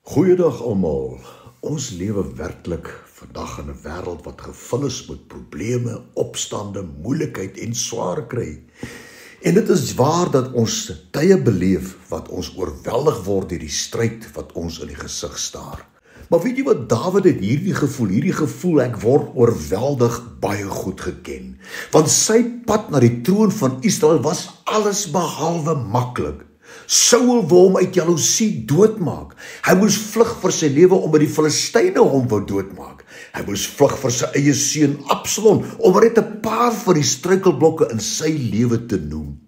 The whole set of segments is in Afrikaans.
Goeiedag almal. Ons lewe werklik vandag in 'n wêreld wat gevul is met probleme, opstande, moeilikheid en swaar kry. En dit is waar dat ons tye beleef wat ons oorweldig word deur die stryd wat ons in die gesig staar. Maar weet jy wat, Dawid het hierdie gevoel, ek word oorweldig, baie goed geken. Want sy pad na die troon van Israel was alles behalwe maklik. Saul wou hom uit jaloesie doodmaak. Hy moes vlug vir sy lewe omdat die Filistyne hom wou doodmaak. Hy moes vlug vir sy eie seun Absalom om net 'n paar van die struikelblokke in sy lewe te noem.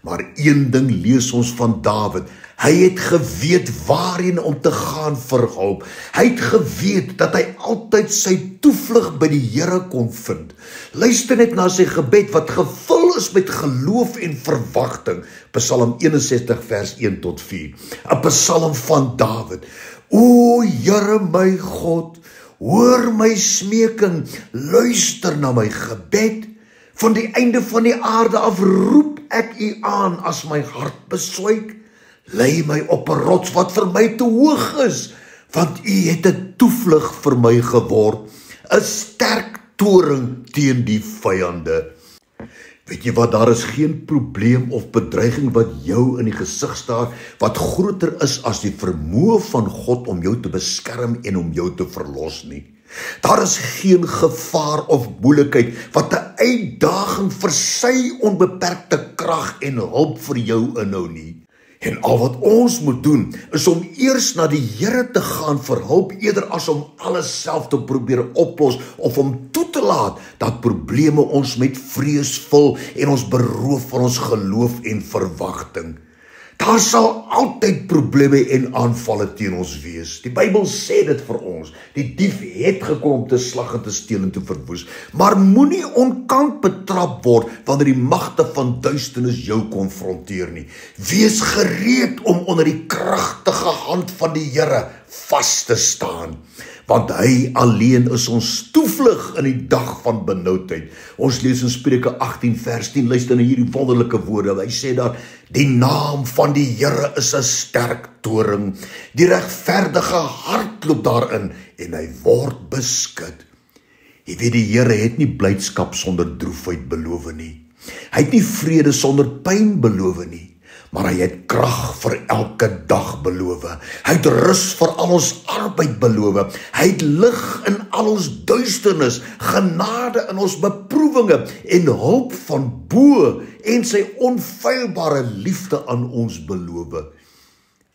Maar een ding lees ons van Dawid. Hy het geweet waarheen om te gaan vir hulp. Hy het geweet dat hy altyd sy toevlug by die Here kon vind. Luister net na sy gebed wat gevul is met geloof en verwagting. Psalm 61 vers 1 tot 4. 'n Psalm van Dawid. O Here my God, hoor my smeking, luister na my gebed. Van die einde van die aarde af roep ek U aan as my hart beswyk. Lei my op 'n rots wat vir my te hoog is, want U het 'n toevlug vir my geword, 'n sterk toring teen die vyande. Weet jy wat, daar is geen probleem of bedreiging wat jou in die gesig staar, wat groter is as die vermoë van God om jou te beskerm en om jou te verlos nie. Daar is geen gevaar of moeilikheid wat 'n uitdaging vir sy onbeperkte krag en hulp vir jou inhou nie. En al wat ons moet doen, is om eers na die Here te gaan vir hulp, eerder as om alles self te probeer oplos, of om toe te laat dat probleme ons met vrees vul en ons beroof van ons geloof en verwagting. Daar sal altyd probleme en aanvalle teen ons wees. Die Bybel sê dit vir ons. Die dief het gekom om te slag en te steel en te verwoes. Maar moenie onkant betrap word wanneer die magte van duisternis jou konfronteer nie. Wees gereed om onder die kragtige hand van die Here vas te staan. Want hy alleen is ons toevlug in die dag van benoudheid. Ons lees in Spreuke 18 vers 10, luister na hierdie wonderlike woorde. Hy sê daar, die naam van die Here is 'n sterk toring. Die regverdige hardloop daarin en hy word beskud. Jy weet, die Here het nie blydskap sonder droefheid beloof nie. Hy het nie vrede sonder pyn beloof nie. Maar hy het krag vir elke dag beloof. Hy het rus vir al ons arbeid beloof. Hy het lig in al ons duisternis, genade in ons beproewinge en hulp van bo en sy onfeilbare liefde aan ons beloof.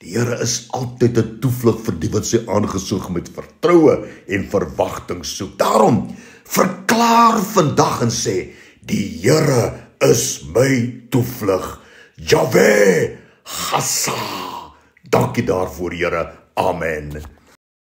Die Here is altyd 'n toevlug vir die wat sy aangesig met vertroue en verwagting soek. Daarom verklaar vandag en sê, die Here is my toevlug. Jahwe Hassa. Dankie daarvoor, Here. Amen.